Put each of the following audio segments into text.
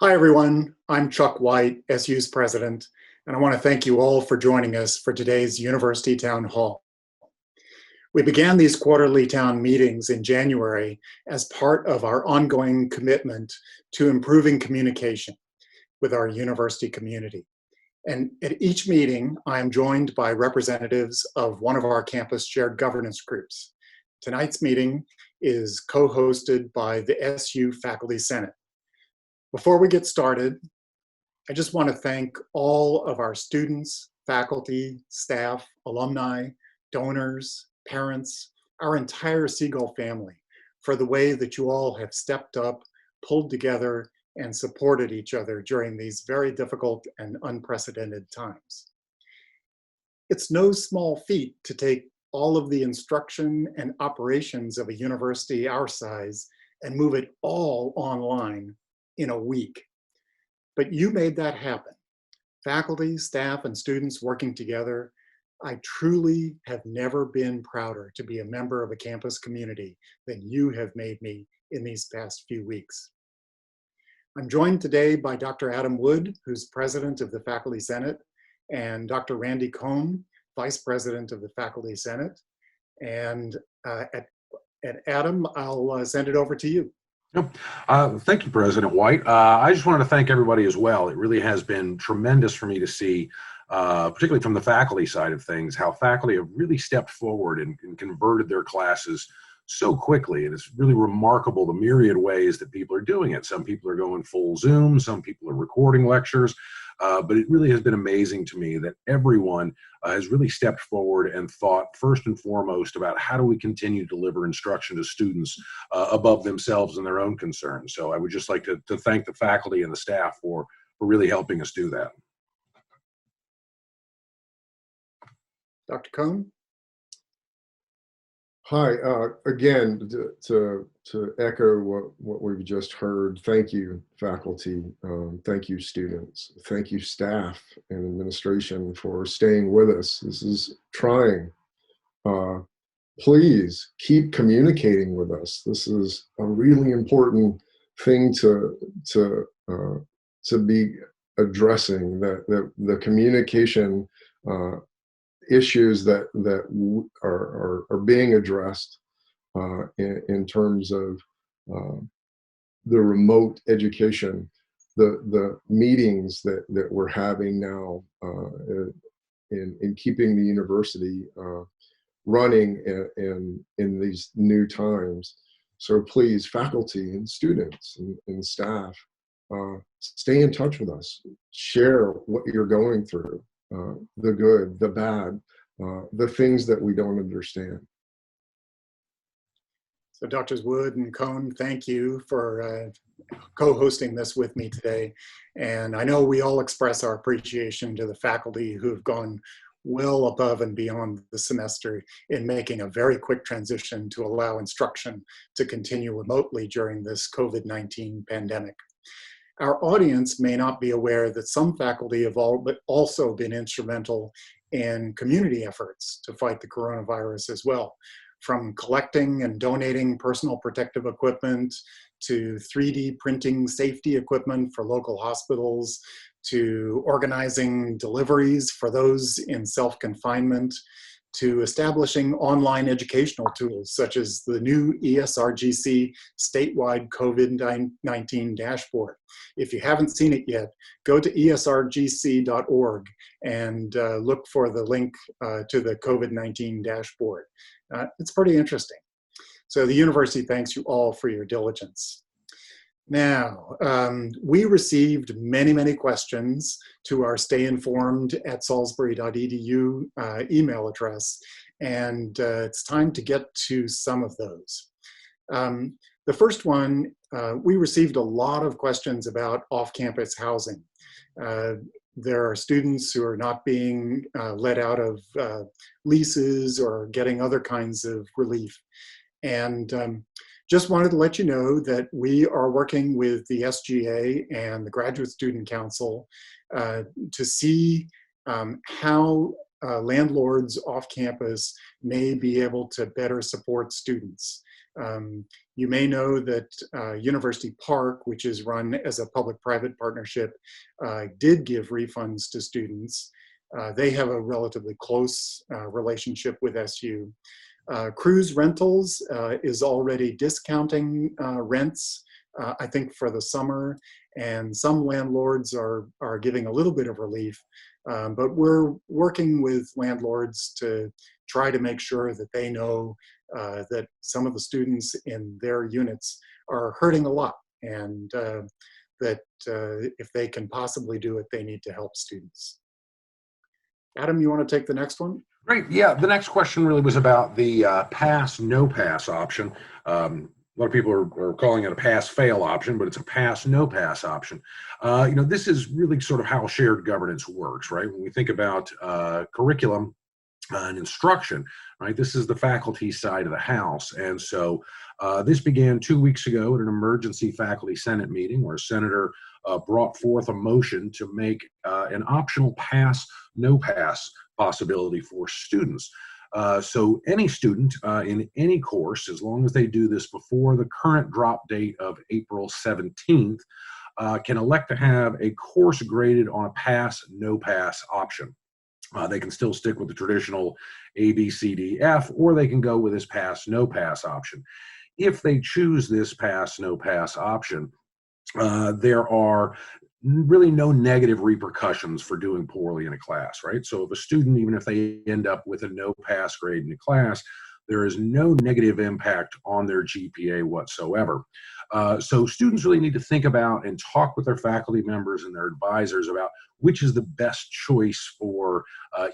Hi, everyone. I'm Chuck White, SU's president, and I want to thank you all for joining us for today's University Town Hall. We began these quarterly town meetings in January as part of our ongoing commitment to improving communication with our university community. And at each meeting, I am joined by representatives of one of our campus shared governance groups. Tonight's meeting is co-hosted by the SU Faculty Senate. Before we get started, I just want to thank all of our students, faculty, staff, alumni, donors, parents, our entire Seagull family for the way that you all have stepped up, pulled together, and supported each other during these very difficult and unprecedented times. It's no small feat to take all of the instruction and operations of a university our size and move it all online in a week. But you made that happen. Faculty, staff, and students working together. I truly have never been prouder to be a member of a campus community than you have made me in these past few weeks. I'm joined today by Dr. Adam Wood, who's president of the Faculty Senate, and Dr. Randy Cohn, vice president of the Faculty Senate. And Adam, I'll send it over to you. Yep. Thank you, President White. I just wanted to thank everybody as well. It really has been tremendous for me to see, particularly from the faculty side of things, how faculty have really stepped forward and converted their classes so quickly. And it's really remarkable the myriad ways that people are doing it. Some people are going full Zoom, some people are recording lectures, but it really has been amazing to me that everyone has really stepped forward and thought first and foremost about how do we continue to deliver instruction to students above themselves and their own concerns. So I would just like to thank the faculty and the staff for really helping us do that. Dr. Cohn? Hi, again, to echo what we've just heard, thank you, faculty, thank you, students, thank you, staff and administration for staying with us. This is trying. Please keep communicating with us. This is a really important thing to be addressing, that the communication issues that are being addressed in terms of the remote education, the meetings that we're having now in keeping the university running in these new times. So please, faculty and students and staff, stay in touch with us. Share what you're going through. The good, the bad, the things that we don't understand. So Drs. Wood and Cohn, thank you for co-hosting this with me today. And I know we all express our appreciation to the faculty who have gone well above and beyond the semester in making a very quick transition to allow instruction to continue remotely during this COVID-19 pandemic. Our audience may not be aware that some faculty have also been instrumental in community efforts to fight the coronavirus as well, from collecting and donating personal protective equipment to 3D printing safety equipment for local hospitals, to organizing deliveries for those in self-confinement, to establishing online educational tools such as the new ESRGC statewide COVID-19 dashboard. If you haven't seen it yet, go to esrgc.org and look for the link to the COVID-19 dashboard. It's pretty interesting. So the university thanks you all for your diligence. Now, we received many questions to our stayinformed@salisbury.edu email address, and it's time to get to some of those. The first one, we received a lot of questions about off-campus housing. There are students who are not being let out of leases or getting other kinds of relief. And just wanted to let you know that we are working with the SGA and the Graduate Student Council to see how landlords off campus may be able to better support students. You may know that University Park, which is run as a public-private partnership, did give refunds to students. They have a relatively close relationship with SU. Cruise Rentals is already discounting rents, I think, for the summer, and some landlords are giving a little bit of relief, but we're working with landlords to try to make sure that they know that some of the students in their units are hurting a lot, and that if they can possibly do it, they need to help students. Adam, you want to take the next one? Great. Yeah, the next question really was about the pass, no pass option. A lot of people are calling it a pass-fail option, but it's a pass, no pass option. This is really sort of how shared governance works, right? When we think about curriculum and instruction, right? This is the faculty side of the house. And so this began 2 weeks ago at an emergency faculty senate meeting where a senator brought forth a motion to make an optional pass, no pass possibility for students. So any student in any course, as long as they do this before the current drop date of April 17th, can elect to have a course graded on a pass, no pass option. They can still stick with the traditional A, B, C, D, F, or they can go with this pass, no pass option. If they choose this pass, no pass option, there are really no negative repercussions for doing poorly in a class, right? So if a student, even if they end up with a no pass grade in a class, there is no negative impact on their GPA whatsoever. So students really need to think about and talk with their faculty members and their advisors about which is the best choice for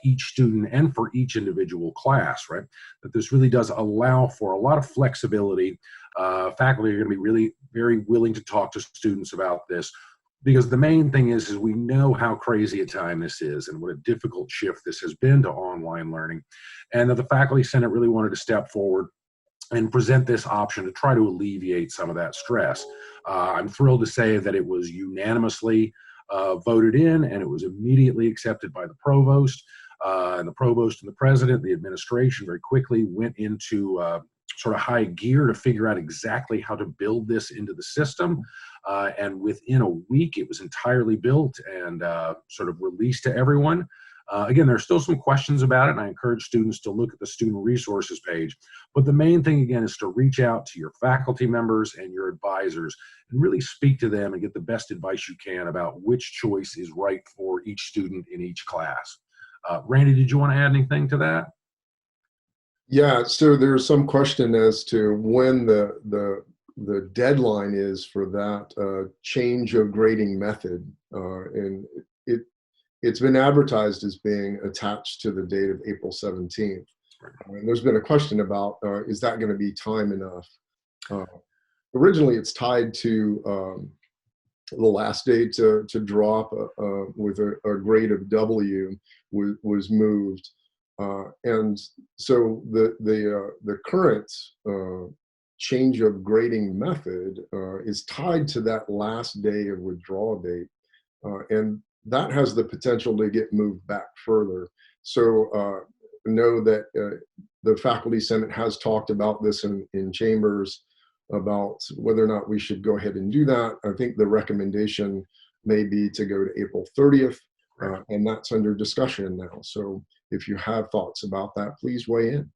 each student and for each individual class, right? That this really does allow for a lot of flexibility. Faculty are going to be really very willing to talk to students about this, because the main thing is we know how crazy a time this is and what a difficult shift this has been to online learning, and that the Faculty Senate really wanted to step forward and present this option to try to alleviate some of that stress. I'm thrilled to say that it was unanimously voted in, and it was immediately accepted by the provost. And the provost and the president, the administration, very quickly went into sort of high gear to figure out exactly how to build this into the system. And within a week, it was entirely built and sort of released to everyone. Again, there's still some questions about it, and I encourage students to look at the student resources page. But the main thing, again, is to reach out to your faculty members and your advisors and really speak to them and get the best advice you can about which choice is right for each student in each class. Randy, did you want to add anything to that? Yeah, so there's some question as to when the deadline is for that change of grading method, and it's been advertised as being attached to the date of April 17th. And there's been a question about, is that going to be time enough? Originally, it's tied to the last day to drop with a grade of W was moved. And so the current change of grading method is tied to that last day of withdrawal date. And that has the potential to get moved back further. So know that the Faculty Senate has talked about this in chambers about whether or not we should go ahead and do that. I think the recommendation may be to go to April 30th, and that's under discussion now. So if you have thoughts about that, please weigh in.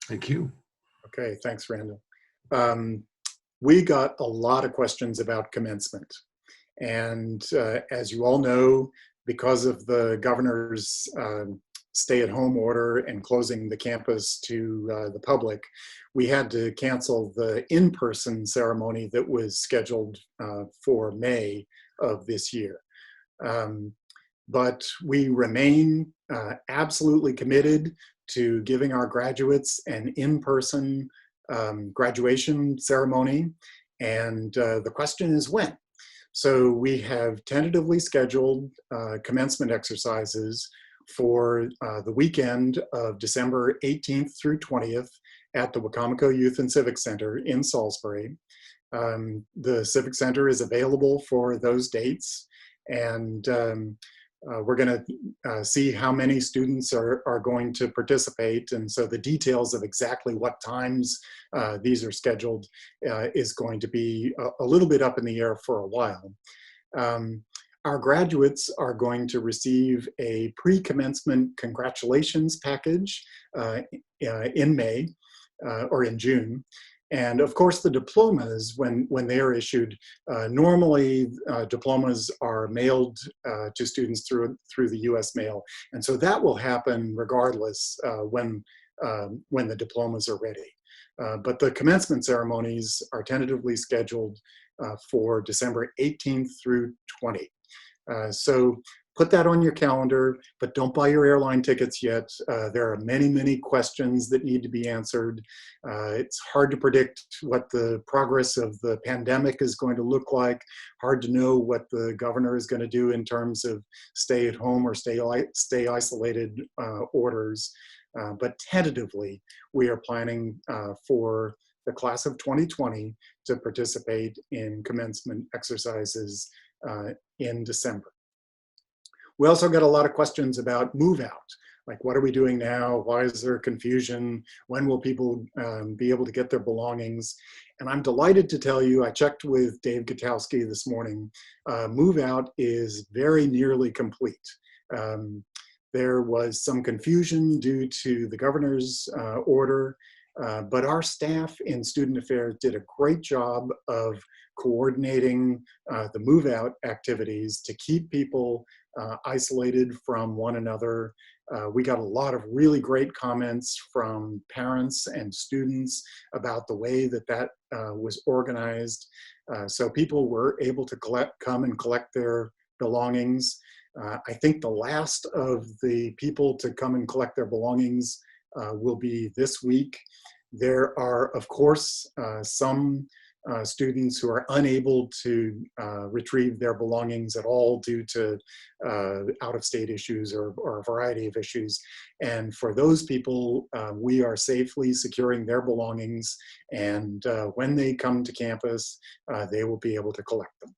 Thank you. Okay, thanks, Randall. We got a lot of questions about commencement. And as you all know, because of the governor's stay-at-home order and closing the campus to the public, we had to cancel the in-person ceremony that was scheduled for May of this year. But we remain absolutely committed to giving our graduates an in-person graduation ceremony. And the question is when? So we have tentatively scheduled commencement exercises for the weekend of December 18th through 20th at the Wacomico Youth and Civic Center in Salisbury. The Civic Center is available for those dates, and We're going to see how many students are going to participate. And so the details of exactly what times these are scheduled is going to be a little bit up in the air for a while. Our graduates are going to receive a pre-commencement congratulations package in May or in June. And of course, the diplomas, when they are issued, normally diplomas are mailed to students through the U.S. mail, and so that will happen regardless when the diplomas are ready. But the commencement ceremonies are tentatively scheduled for December 18th through 20. So put that on your calendar, but don't buy your airline tickets yet. There are many, many questions that need to be answered. It's hard to predict what the progress of the pandemic is going to look like. Hard to know what the governor is going to do in terms of stay at home or stay isolated orders. But tentatively, we are planning for the class of 2020 to participate in commencement exercises in December. We also got a lot of questions about move out. Like, what are we doing now? Why is there confusion? When will people be able to get their belongings? And I'm delighted to tell you, I checked with Dave Gutowski this morning, move out is very nearly complete. There was some confusion due to the governor's order, but our staff in student affairs did a great job of coordinating the move out activities to keep people isolated from one another. We got a lot of really great comments from parents and students about the way that was organized. So people were able to come and collect their belongings. I think the last of the people to come and collect their belongings will be this week. There are, of course, some students who are unable to retrieve their belongings at all due to out-of-state issues or a variety of issues. And for those people, we are safely securing their belongings, and when they come to campus, they will be able to collect them.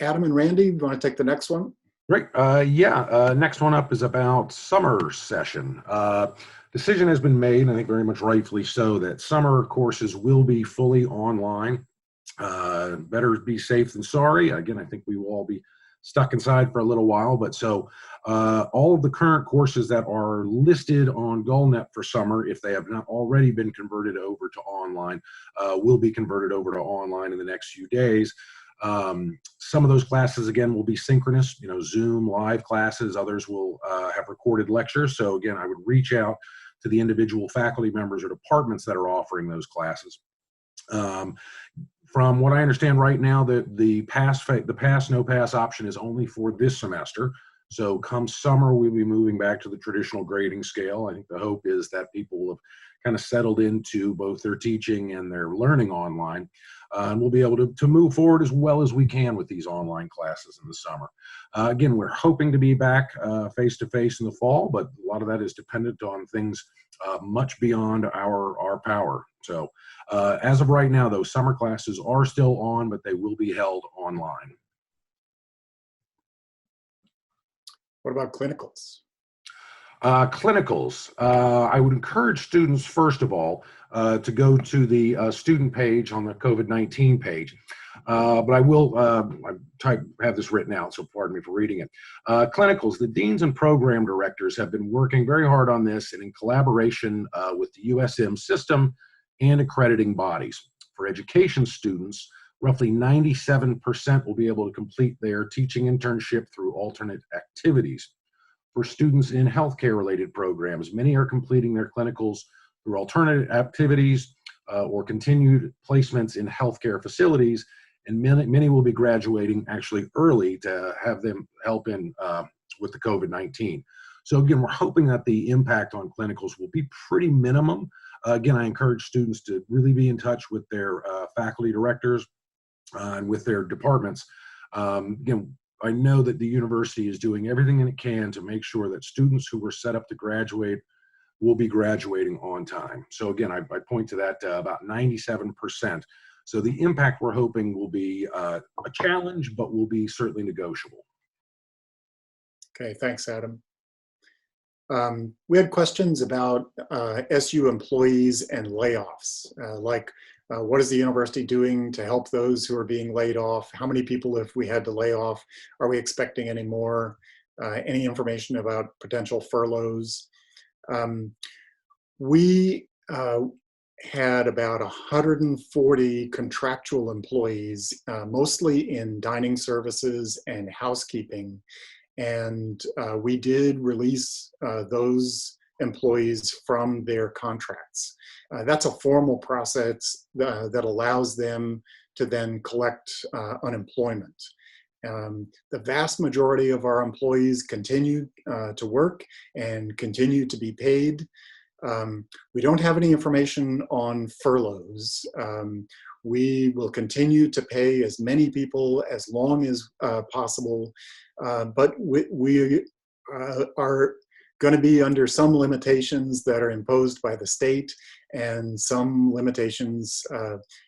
Adam and Randy, you want to take the next one? Great. Next one up is about summer session. Decision has been made, I think very much rightfully so, that summer courses will be fully online. Better be safe than sorry. Again, I think we will all be stuck inside for a little while, but so all of the current courses that are listed on GullNet for summer, if they have not already been converted over to online, will be converted over to online in the next few days. Some of those classes, again, will be synchronous, Zoom live classes. Others will have recorded lectures. So again, I would reach out to the individual faculty members or departments that are offering those classes. From what I understand right now, the pass, no pass option is only for this semester. So come summer, we'll be moving back to the traditional grading scale. I think the hope is that people will have kind of settled into both their teaching and their learning online. And we'll be able to move forward as well as we can with these online classes in the summer. Again, we're hoping to be back face-to-face in the fall, but a lot of that is dependent on things much beyond our power. So as of right now, those summer classes are still on, but they will be held online. What about clinicals? Clinicals. I would encourage students, first of all, to go to the student page on the COVID-19 page. But I will have this written out, so pardon me for reading it. Clinicals, the deans and program directors have been working very hard on this and in collaboration with the USM system and accrediting bodies. For education students, roughly 97% will be able to complete their teaching internship through alternate activities. For students in healthcare-related programs, many are completing their clinicals through alternative activities or continued placements in healthcare facilities, and many will be graduating actually early to have them help in with the COVID-19. So again, we're hoping that the impact on clinicals will be pretty minimum. Again, I encourage students to really be in touch with their faculty directors and with their departments. Again, I know that the university is doing everything it can to make sure that students who were set up to graduate will be graduating on time. So again, I point to that about 97%. So the impact we're hoping will be a challenge, but will be certainly negotiable. Okay, thanks, Adam. We had questions about SU employees and layoffs, like what is the university doing to help those who are being laid off? How many people have we had to lay off? Are we expecting any more? Any information about potential furloughs? We had about 140 contractual employees, mostly in dining services and housekeeping. And we did release those employees from their contracts. That's a formal process that allows them to then collect unemployment. The vast majority of our employees continue to work and continue to be paid. We don't have any information on furloughs. We will continue to pay as many people as long as possible, but we are going to be under some limitations that are imposed by the state and some limitations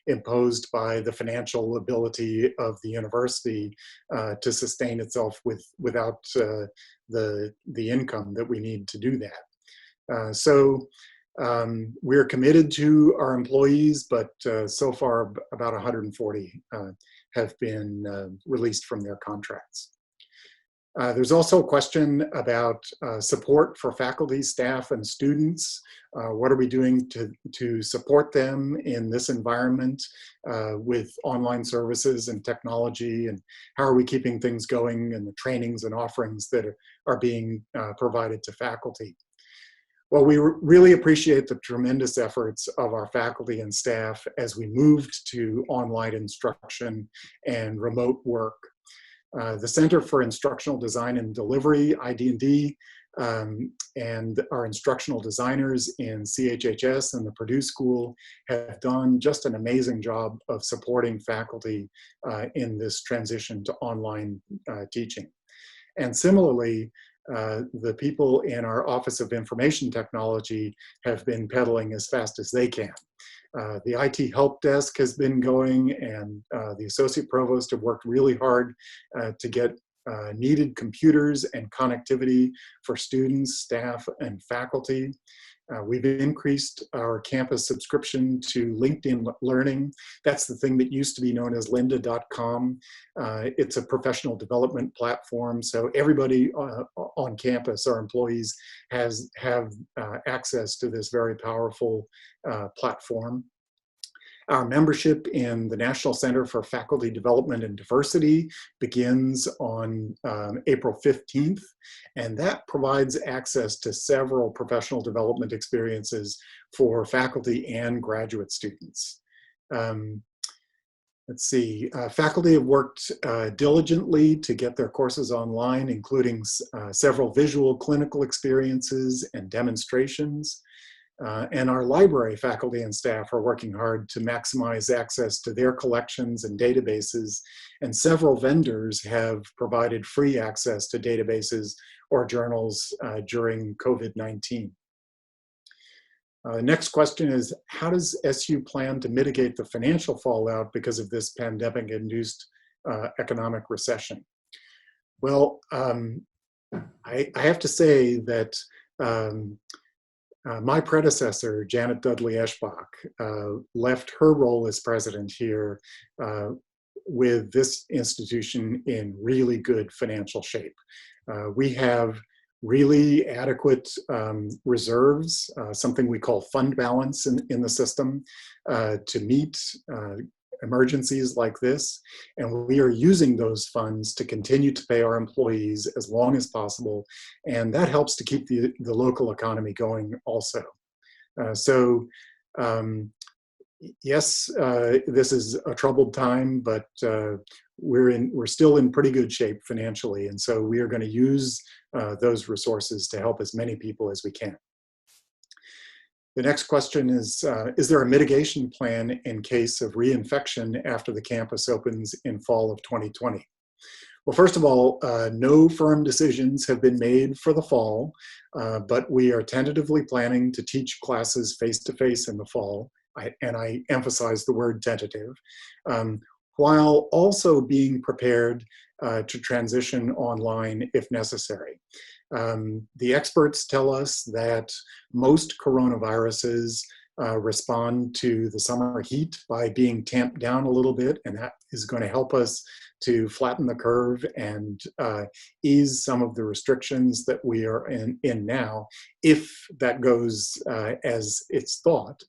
imposed by the financial ability of the university to sustain itself without the income that we need to do that. So we're committed to our employees, but so far about 140 have been released from their contracts. There's also a question about support for faculty, staff, and students. What are we doing to support them in this environment with online services and technology, and how are we keeping things going and the trainings and offerings that are being provided to faculty? Well, we really appreciate the tremendous efforts of our faculty and staff as we moved to online instruction and remote work. The Center for Instructional Design and Delivery, ID&D, and our instructional designers in CHHS and the Purdue School have done just an amazing job of supporting faculty in this transition to online teaching. And similarly, the people in our Office of Information Technology have been pedaling as fast as they can. The IT help desk has been going, and the associate provost have worked really hard to get needed computers and connectivity for students, staff, and faculty. We've increased our campus subscription to LinkedIn Learning. That's the thing that used to be known as lynda.com. It's a professional development platform, so everybody on campus, our employees, have access to this very powerful platform. Our membership in the National Center for Faculty Development and Diversity begins on April 15th, and that provides access to several professional development experiences for faculty and graduate students. Let's see, faculty have worked diligently to get their courses online, including several visual clinical experiences and demonstrations. And our library faculty and staff are working hard to maximize access to their collections and databases, and several vendors have provided free access to databases or journals during COVID-19. Next question is, how does SU plan to mitigate the financial fallout because of this pandemic-induced economic recession? Well, I have to say that my predecessor, Janet Dudley Eschbach, left her role as president here with this institution in really good financial shape. We have really adequate reserves, something we call fund balance in the system, to meet emergencies like this, and we are using those funds to continue to pay our employees as long as possible, and that helps to keep the local economy going also. Yes, this is a troubled time, but we're still in pretty good shape financially, and so we are going to use those resources to help as many people as we can. The next question is there a mitigation plan in case of reinfection after the campus opens in fall of 2020? Well, first of all, no firm decisions have been made for the fall, but we are tentatively planning to teach classes face-to-face in the fall, and I emphasize the word tentative, while also being prepared to transition online if necessary. The experts tell us that most coronaviruses respond to the summer heat by being tamped down a little bit, and that is going to help us to flatten the curve and ease some of the restrictions that we are in now, if that goes as it's thought.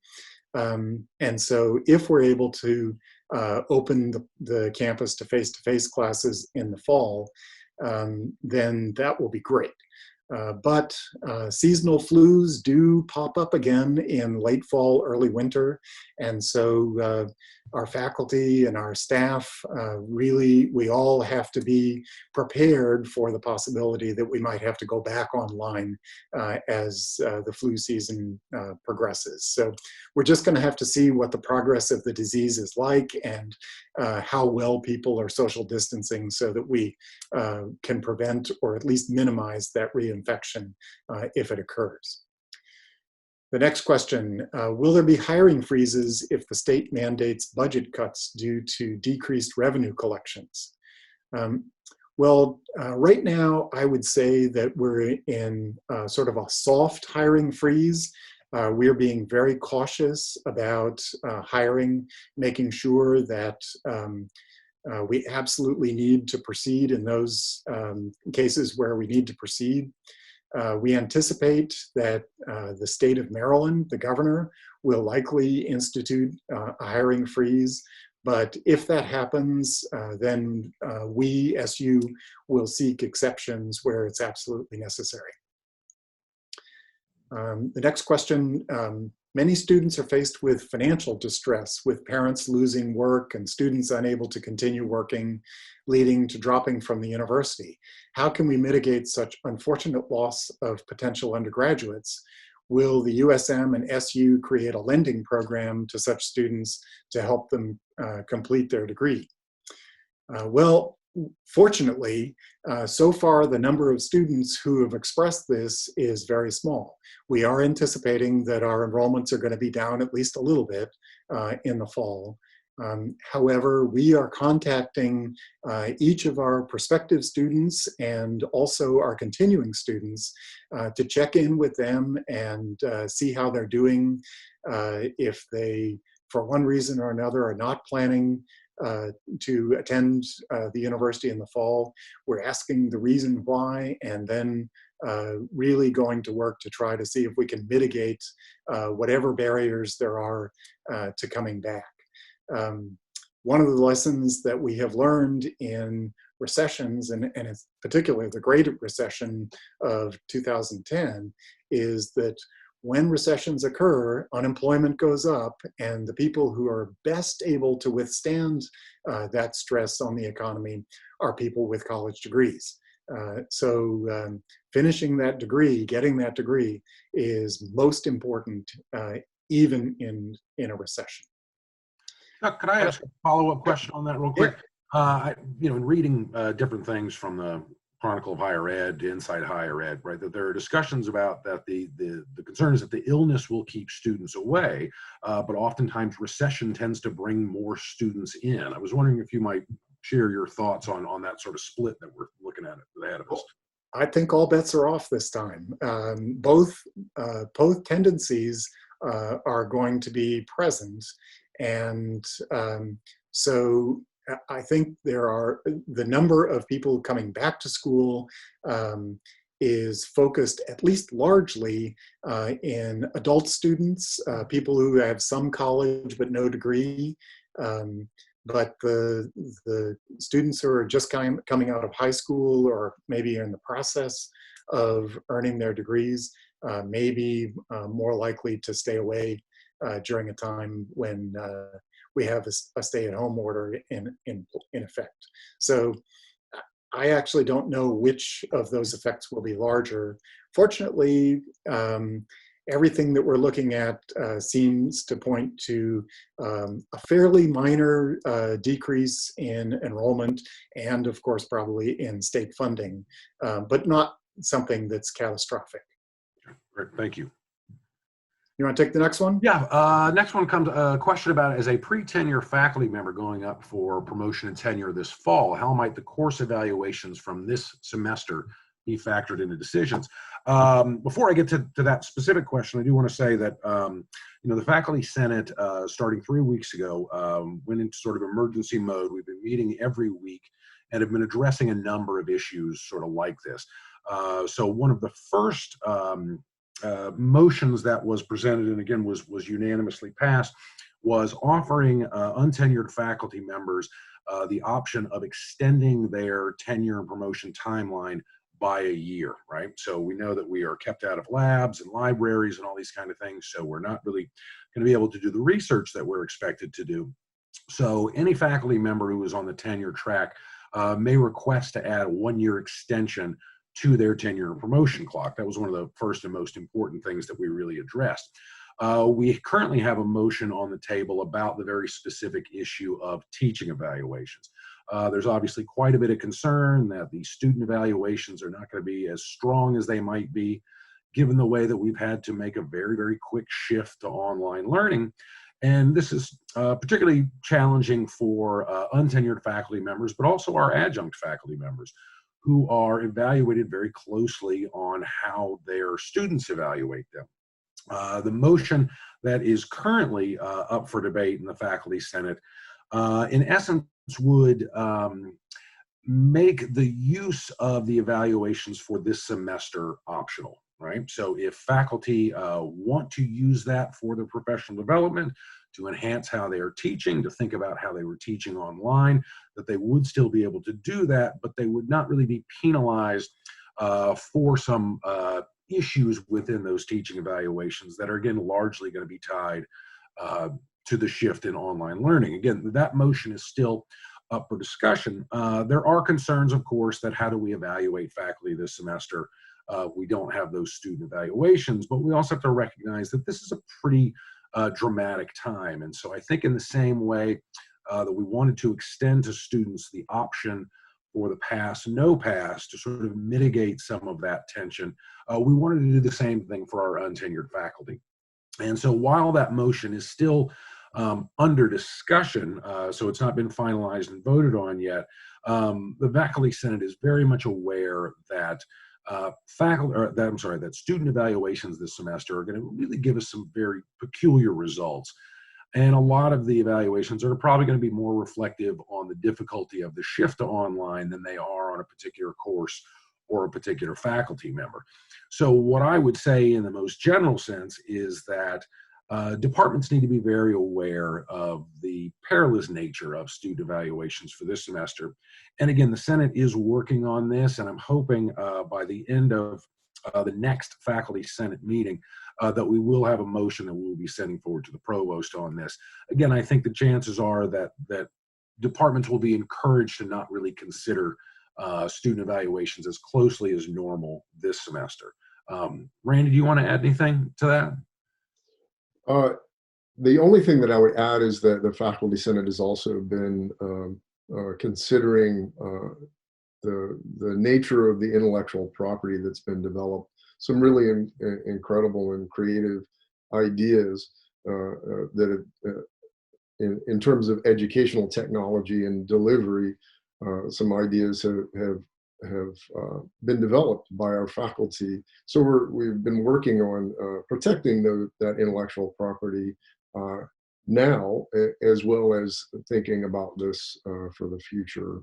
And so if we're able to open the campus to face-to-face classes in the fall, then that will be great. But seasonal flus do pop up again in late fall, early winter. And so our faculty and our staff, really, we all have to be prepared for the possibility that we might have to go back online as the flu season progresses. So we're just going to have to see what the progress of the disease is like and how well people are social distancing so that we can prevent or at least minimize that reinfection if it occurs. The next question, will there be hiring freezes if the state mandates budget cuts due to decreased revenue collections? Right now, I would say that we're in sort of a soft hiring freeze. We're being very cautious about hiring, making sure that we absolutely need to proceed in those cases where we need to proceed. We anticipate that the state of Maryland, the governor, will likely institute a hiring freeze. But if that happens, then we, SU, will seek exceptions where it's absolutely necessary. The next question, many students are faced with financial distress, with parents losing work and students unable to continue working, leading to dropping from the university. How can we mitigate such unfortunate loss of potential undergraduates? Will the USM and SU create a lending program to such students to help them complete their degree? Fortunately, so far the number of students who have expressed this is very small. We are anticipating that our enrollments are going to be down at least a little bit in the fall. However, we are contacting each of our prospective students and also our continuing students to check in with them and see how they're doing. If they, for one reason or another, are not planning to attend the university in the fall, we're asking the reason why, and then really going to work to try to see if we can mitigate whatever barriers there are to coming back. One of the lessons that we have learned in recessions, and it's particularly the Great Recession of 2010, is that when recessions occur, unemployment goes up, and the people who are best able to withstand that stress on the economy are people with college degrees. So finishing that degree, getting that degree, is most important even in a recession. Chuck, could I ask a follow-up question on that real quick? Yeah. In reading different things from the Chronicle of Higher Ed to Inside Higher Ed, right, that there are discussions about that the concern is that the illness will keep students away, but oftentimes recession tends to bring more students in. I was wondering if you might share your thoughts on that sort of split that we're looking at ahead of us. I think all bets are off this time. Both tendencies are going to be present. And so I think the number of people coming back to school is focused at least largely in adult students, people who have some college but no degree. But the students who are just coming out of high school or maybe in the process of earning their degrees may be more likely to stay away during a time when we have a stay-at-home order in effect. So I actually don't know which of those effects will be larger. Fortunately, everything that we're looking at seems to point to a fairly minor decrease in enrollment and, of course, probably in state funding, but not something that's catastrophic. Great, thank you. You want to take the next one? Yeah, next one comes a question about, as a pre-tenure faculty member going up for promotion and tenure this fall, how might the course evaluations from this semester be factored into decisions? Before I get to that specific question, I do want to say that the Faculty Senate, starting 3 weeks ago, went into sort of emergency mode. We've been meeting every week and have been addressing a number of issues sort of like this. So one of the first motions that was presented, and again was unanimously passed, was offering untenured faculty members the option of extending their tenure and promotion timeline by a year, right? So we know that we are kept out of labs and libraries and all these kind of things, so we're not really going to be able to do the research that we're expected to do. So any faculty member who is on the tenure track may request to add a 1-year extension to their tenure and promotion clock. That was one of the first and most important things that we really addressed. We currently have a motion on the table about the very specific issue of teaching evaluations. There's obviously quite a bit of concern that the student evaluations are not going to be as strong as they might be, given the way that we've had to make a very, very quick shift to online learning. And this is particularly challenging for untenured faculty members, but also our adjunct faculty members, who are evaluated very closely on how their students evaluate them. The motion that is currently up for debate in the Faculty Senate, in essence, would make the use of the evaluations for this semester optional, right? So if faculty want to use that for their professional development, to enhance how they are teaching, to think about how they were teaching online, that they would still be able to do that, but they would not really be penalized for some issues within those teaching evaluations that are, again, largely going to be tied to the shift in online learning. Again, that motion is still up for discussion. There are concerns, of course, that how do we evaluate faculty this semester? We don't have those student evaluations, but we also have to recognize that this is a pretty dramatic time. And so I think in the same way that we wanted to extend to students the option for the pass-no pass to sort of mitigate some of that tension, we wanted to do the same thing for our untenured faculty. And so while that motion is still under discussion, so it's not been finalized and voted on yet, the Faculty Senate is very much aware that that student evaluations this semester are going to really give us some very peculiar results. And a lot of the evaluations are probably going to be more reflective on the difficulty of the shift to online than they are on a particular course or a particular faculty member. So what I would say in the most general sense is that departments need to be very aware of the perilous nature of student evaluations for this semester. And again, the Senate is working on this, and I'm hoping by the end of the next Faculty Senate meeting that we will have a motion that we'll be sending forward to the provost on this. Again, I think the chances are that departments will be encouraged to not really consider student evaluations as closely as normal this semester. Randy, do you want to add anything to that? The only thing that I would add is that the Faculty Senate has also been considering the nature of the intellectual property that's been developed. Some really incredible and creative ideas that in terms of educational technology and delivery, some ideas have been developed by our faculty. So we've been working on protecting that intellectual property now, as well as thinking about this for the future.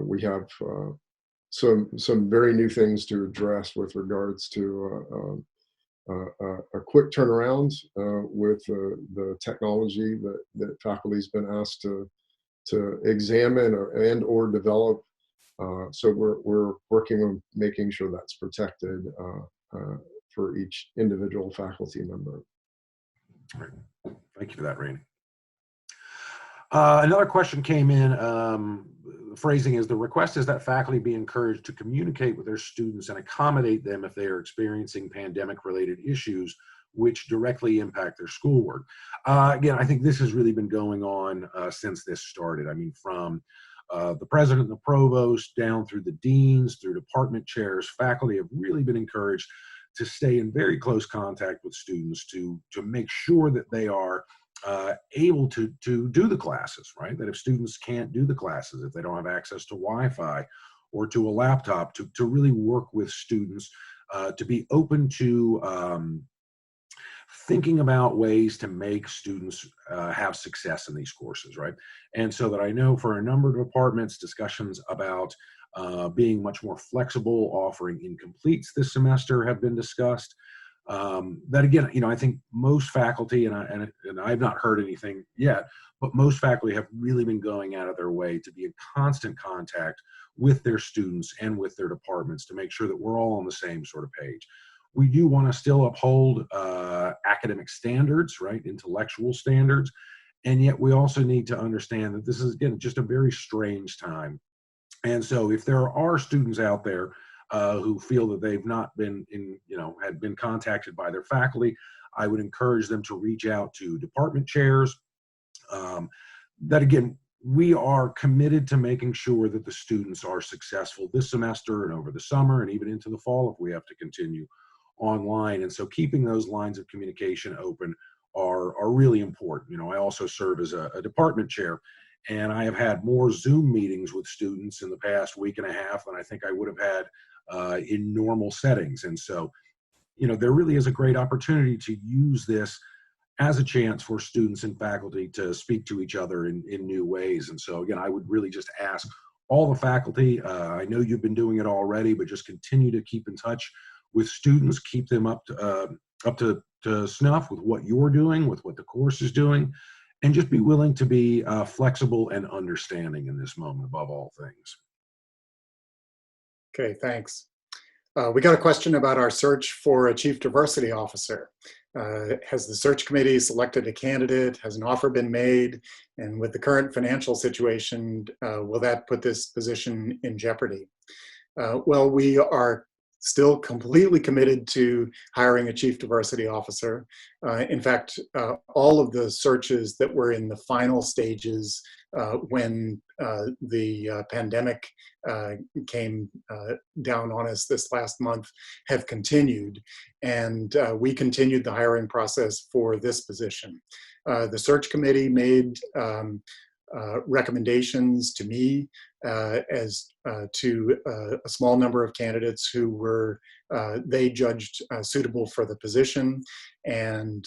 We have some very new things to address with regards to a quick turnaround with the technology that faculty's been asked to examine or develop. So we're working on making sure that's protected for each individual faculty member. All right. Thank you for that, Randy. Another question came in. Phrasing is, the request is that faculty be encouraged to communicate with their students and accommodate them if they are experiencing pandemic-related issues which directly impact their schoolwork. Again, I think this has really been going on since this started. I mean, from the president and the provost down through the deans, through department chairs, faculty have really been encouraged to stay in very close contact with students to make sure that they are able to do the classes, right? That if students can't do the classes, if they don't have access to Wi-Fi or to a laptop, to really work with students, to be open to thinking about ways to make students have success in these courses, right? And so that I know for a number of departments, discussions about being much more flexible, offering incompletes this semester have been discussed. That again, I think most faculty, and I've not heard anything yet, but most faculty have really been going out of their way to be in constant contact with their students and with their departments to make sure that we're all on the same sort of page. We do want to still uphold academic standards, right, intellectual standards, and yet we also need to understand that this is, again, just a very strange time. And so if there are students out there who feel that they've not been had been contacted by their faculty, I would encourage them to reach out to department chairs. That again, we are committed to making sure that the students are successful this semester and over the summer and even into the fall if we have to continue online. And so keeping those lines of communication open are really important. I also serve as a department chair, and I have had more Zoom meetings with students in the past week and a half than I think I would have had in normal settings. And so, there really is a great opportunity to use this as a chance for students and faculty to speak to each other in new ways. And so, again, I would really just ask all the faculty, I know you've been doing it already, but just continue to keep in touch with students, keep them up to snuff with what you're doing, with what the course is doing, and just be willing to be flexible and understanding in this moment above all things. Okay, thanks. We got a question about our search for a chief diversity officer. Has the search committee selected a candidate? Has an offer been made? And with the current financial situation, will that put this position in jeopardy? Well, we are still completely committed to hiring a chief diversity officer. In fact, all of the searches that were in the final stages when the pandemic came down on us this last month have continued, and we continued the hiring process for this position. The search committee made recommendations to me as to a small number of candidates who were they judged suitable for the position, and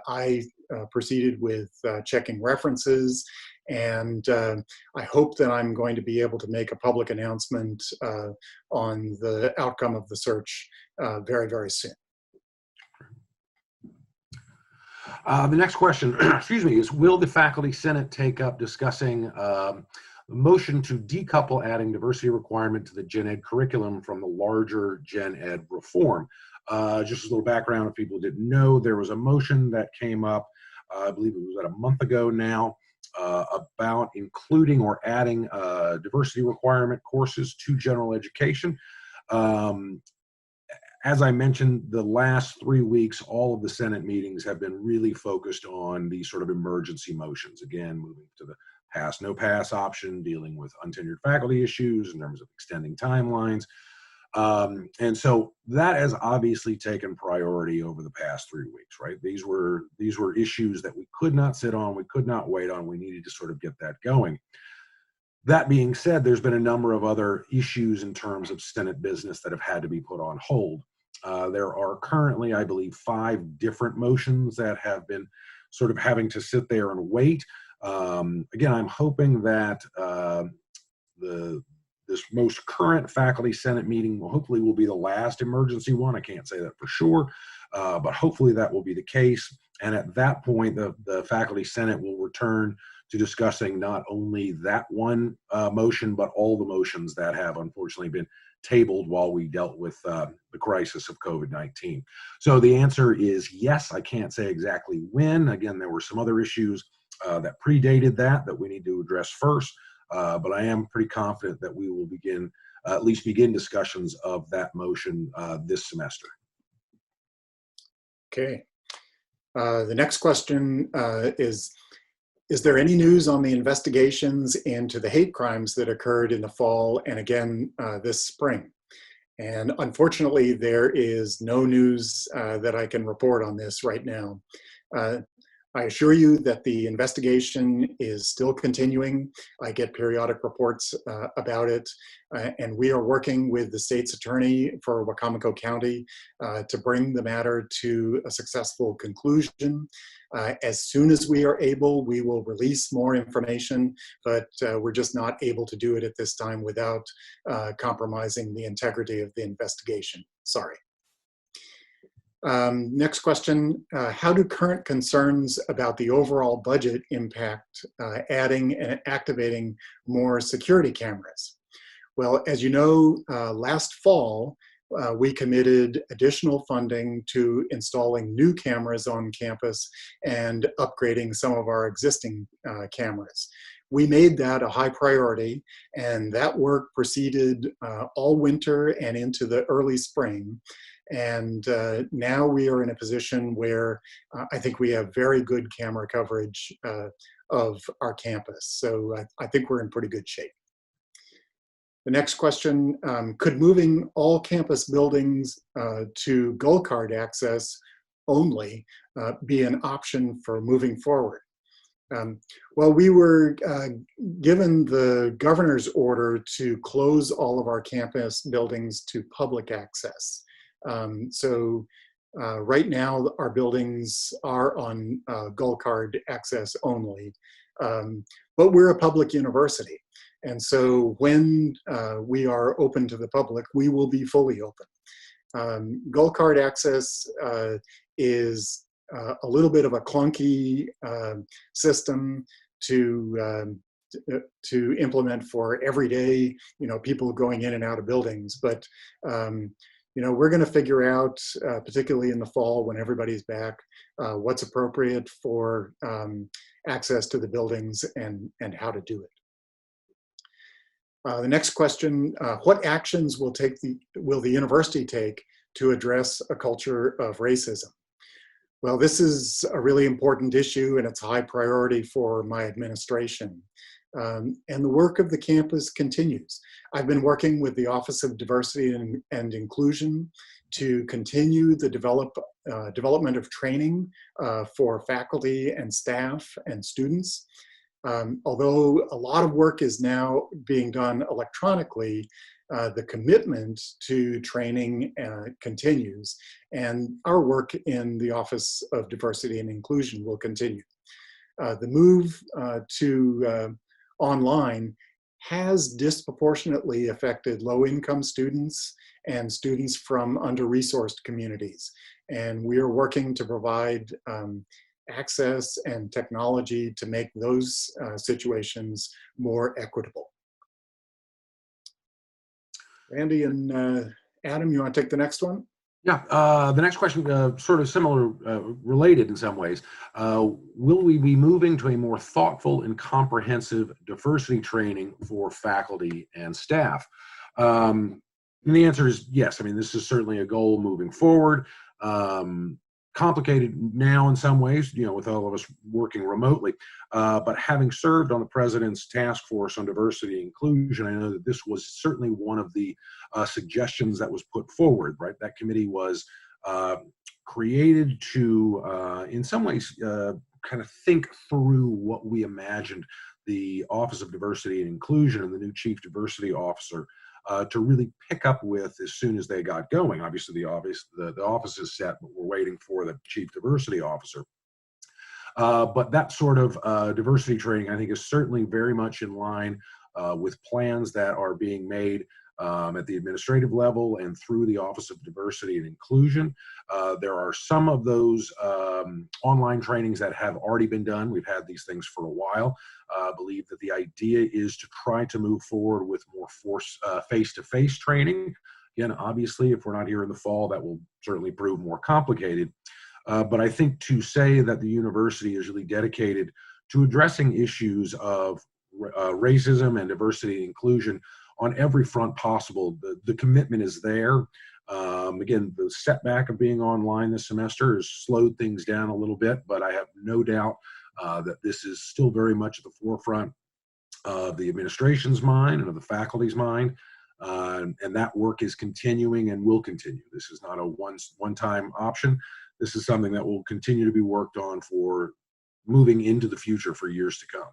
I proceeded with checking references, and I hope that I'm going to be able to make a public announcement on the outcome of the search very, very soon. The next question, excuse me, is will the Faculty Senate take up discussing the motion to decouple adding diversity requirement to the Gen Ed curriculum from the larger Gen Ed reform? Just a little background, if people didn't know, there was a motion that came up, I believe it was about a month ago now, about including or adding diversity requirement courses to general education. As I mentioned, the last 3 weeks, all of the Senate meetings have been really focused on these sort of emergency motions. Again, moving to the pass, no pass option, dealing with untenured faculty issues in terms of extending timelines. And so that has obviously taken priority over the past 3 weeks, right? These were issues that we could not sit on, we could not wait on, we needed to sort of get that going. That being said, there's been a number of other issues in terms of Senate business that have had to be put on hold. There are currently, I believe, 5 different motions that have been sort of having to sit there and wait. Again, I'm hoping that this most current Faculty Senate meeting hopefully will be the last emergency one. I can't say that for sure, but hopefully that will be the case. And at that point, the Faculty Senate will return to discussing not only that one motion, but all the motions that have unfortunately been tabled while we dealt with the crisis of COVID-19. So the answer is yes. I can't say exactly when. Again, there were some other issues that predated that we need to address first, but I am pretty confident that we will at least begin discussions of that motion this semester. Okay. The next question is there any news on the investigations into the hate crimes that occurred in the fall and again this spring? And unfortunately, there is no news that I can report on this right now. I assure you that the investigation is still continuing. I get periodic reports about it, and we are working with the state's attorney for Wacomico County to bring the matter to a successful conclusion. As soon as we are able, we will release more information, but we're just not able to do it at this time without compromising the integrity of the investigation. Sorry. Next question, how do current concerns about the overall budget impact adding and activating more security cameras? Well, as you know, last fall, we committed additional funding to installing new cameras on campus and upgrading some of our existing cameras. We made that a high priority, and that work proceeded all winter and into the early spring. And now we are in a position where I think we have very good camera coverage of our campus. So I think we're in pretty good shape. The next question, could moving all campus buildings to gold card access only be an option for moving forward? Well, we were given the governor's order to close all of our campus buildings to public access. Right now, our buildings are on gold card access only, but we're a public university. And so when we are open to the public, we will be fully open. Gold card access is a little bit of a clunky system to implement for everyday, people going in and out of buildings. But we're going to figure out, particularly in the fall when everybody's back, what's appropriate for access to the buildings and how to do it. The next question, what actions will the university take to address a culture of racism? Well, this is a really important issue, and it's a high priority for my administration. And the work of the campus continues. I've been working with the Office of Diversity and Inclusion to continue the development of training for faculty and staff and students. Although a lot of work is now being done electronically, the commitment to training continues, and our work in the Office of Diversity and Inclusion will continue. The move to online has disproportionately affected low-income students and students from under-resourced communities. And we are working to provide access and technology to make those situations more equitable. Randy and Adam, you want to take the next one? Yeah, the next question, sort of similar, related in some ways. Will we be moving to a more thoughtful and comprehensive diversity training for faculty and staff? And the answer is yes. I mean, this is certainly a goal moving forward. Complicated now in some ways, with all of us working remotely. But having served on the President's task force on diversity and inclusion, I know that this was certainly one of the suggestions that was put forward, right? That committee was created to, in some ways, kind of think through what we imagined the Office of Diversity and Inclusion and the new Chief Diversity Officer to really pick up with as soon as they got going. Obviously, the office is set, but we're waiting for the Chief Diversity Officer. But that sort of diversity training, I think, is certainly very much in line with plans that are being made at the administrative level and through the Office of Diversity and Inclusion. There are some of those online trainings that have already been done. We've had these things for a while. I believe that the idea is to try to move forward with more face-to-face training. Again, obviously, if we're not here in the fall, that will certainly prove more complicated. But I think to say that the university is really dedicated to addressing issues of racism and diversity and inclusion on every front possible, the commitment is there. Again, the setback of being online this semester has slowed things down a little bit, but I have no doubt that this is still very much at the forefront of the administration's mind and of the faculty's mind. And that work is continuing and will continue. This is not a one-time option. This is something that will continue to be worked on for moving into the future for years to come.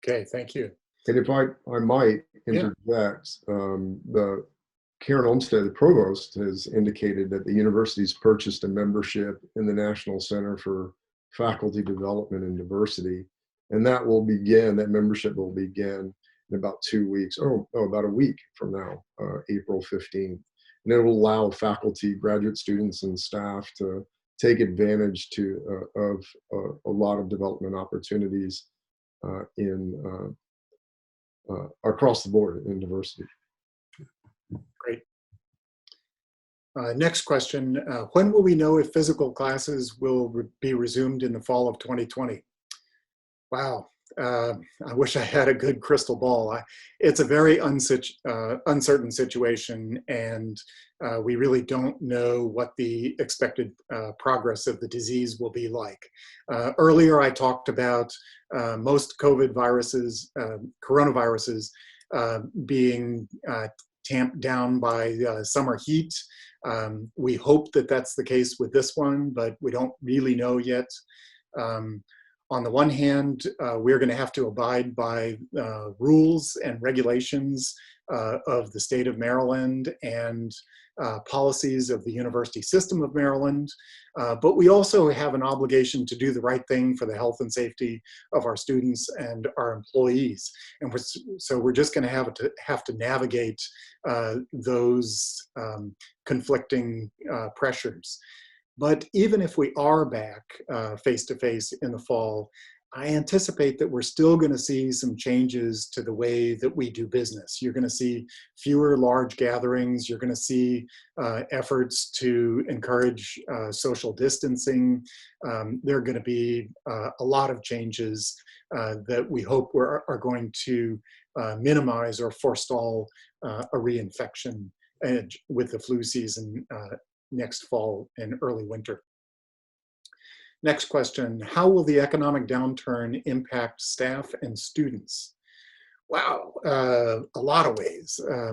Okay, thank you. And if I might interject, the Karen Olmsted, the provost, has indicated that the university's purchased a membership in the National Center for Faculty Development and Diversity, and that membership will begin in about 2 weeks, about a week from now, April 15th. And it will allow faculty, graduate students, and staff to take advantage of a lot of development opportunities across the board in diversity. Great. Next question, when will we know if physical classes will be resumed in the fall of 2020? Wow, I wish I had a good crystal ball. It's a very uncertain situation, and we really don't know what the expected progress of the disease will be like. Earlier I talked about most coronaviruses being tamped down by summer heat. We hope that that's the case with this one, but we don't really know yet. On the one hand, we're going to have to abide by rules and regulations of the state of Maryland and policies of the University System of Maryland, but we also have an obligation to do the right thing for the health and safety of our students and our employees. And so we're just going to have to navigate those conflicting pressures. But even if we are back face-to-face in the fall, I anticipate that we're still going to see some changes to the way that we do business. You're going to see fewer large gatherings. You're going to see efforts to encourage social distancing. There are going to be a lot of changes that we hope are going to minimize or forestall a reinfection with the flu season next fall and early winter. Next question, how will the economic downturn impact staff and students? Wow, a lot of ways. I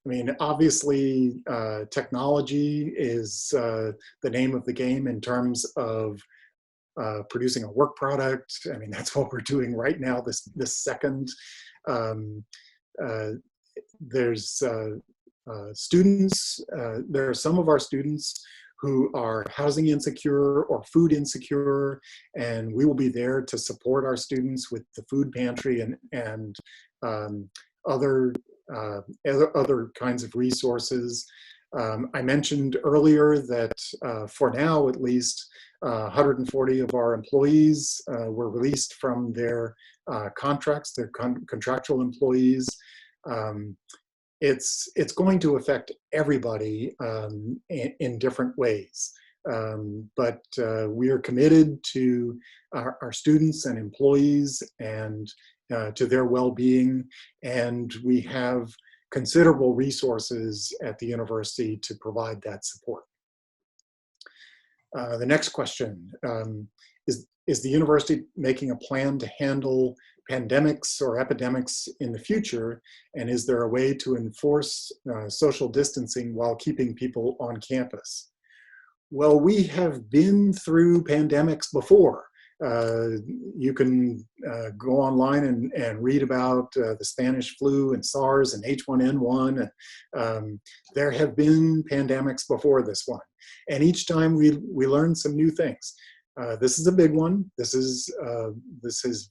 mean, obviously, technology is the name of the game in terms of producing a work product. I mean, that's what we're doing right now, this second. There's students, there are some of our students who are housing insecure or food insecure, and we will be there to support our students with the food pantry and other kinds of resources. I mentioned earlier that for now, at least, 140 of our employees were released from their contracts, their contractual employees. It's going to affect everybody in different ways. But we are committed to our students and employees and to their well-being, and we have considerable resources at the university to provide that support. The next question, is the university making a plan to handle pandemics or epidemics in the future, and is there a way to enforce social distancing while keeping people on campus? Well, we have been through pandemics before. You can go online and read about the Spanish flu and SARS and H1N1. There have been pandemics before this one. And each time we learn some new things. This is a big one. This is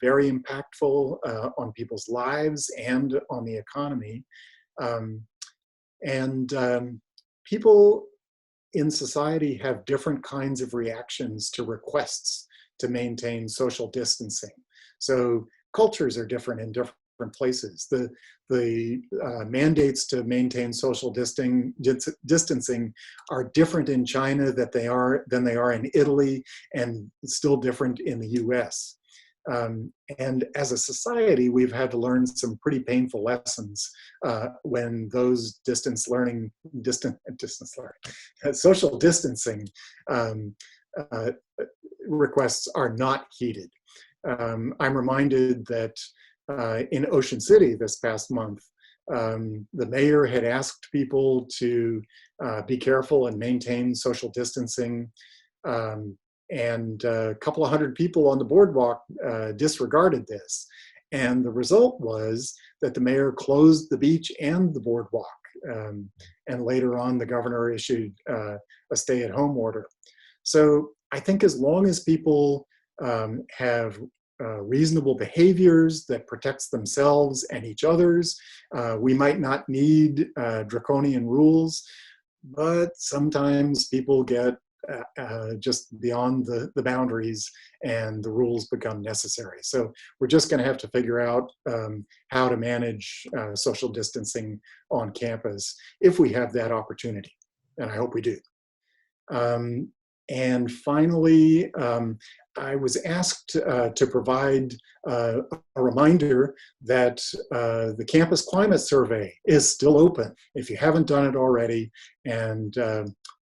very impactful on people's lives and on the economy. People in society have different kinds of reactions to requests to maintain social distancing. So cultures are different in different places. The mandates to maintain social distancing are different in China than they are in Italy, and still different in the US. And as a society, we've had to learn some pretty painful lessons when those social distancing requests are not heeded. I'm reminded that in Ocean City this past month, the mayor had asked people to be careful and maintain social distancing. And a couple of hundred people on the boardwalk disregarded this. And the result was that the mayor closed the beach and the boardwalk. And later on, the governor issued a stay-at-home order. So I think as long as people have reasonable behaviors that protects themselves and each others, we might not need draconian rules, but sometimes people get just beyond the boundaries and the rules become necessary. So we're just going to have to figure out how to manage social distancing on campus if we have that opportunity, and I hope we do. And finally, I was asked to provide a reminder that the Campus Climate Survey is still open. If you haven't done it already, and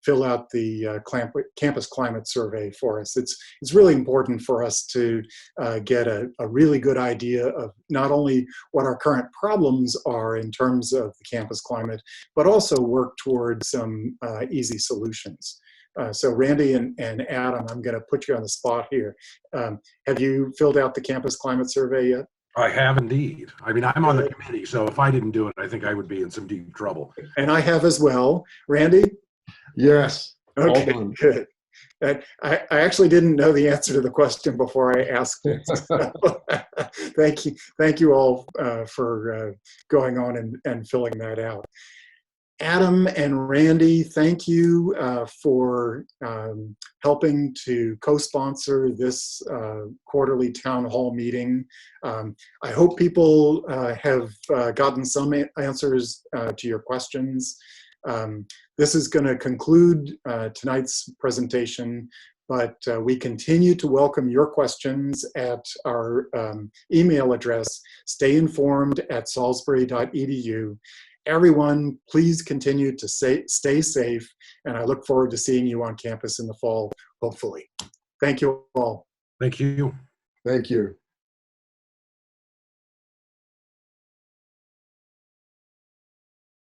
fill out the Campus Climate Survey for us. It's really important for us to get a really good idea of not only what our current problems are in terms of the campus climate, but also work towards some easy solutions. So Randy and Adam, I'm going to put you on the spot here. Have you filled out the Campus Climate Survey yet? I have indeed. I mean, I'm on the committee, so if I didn't do it, I think I would be in some deep trouble. And I have as well. Randy? Yes. Okay, good. I actually didn't know the answer to the question before I asked it. So, thank you all for going on and filling that out. Adam and Randy, thank you for helping to co-sponsor this quarterly town hall meeting. I hope people have gotten some answers to your questions. This is going to conclude tonight's presentation, but we continue to welcome your questions at our email address, stayinformed@salisbury.edu. Everyone, please continue to stay safe, and I look forward to seeing you on campus in the fall, hopefully. Thank you all. Thank you. Thank you.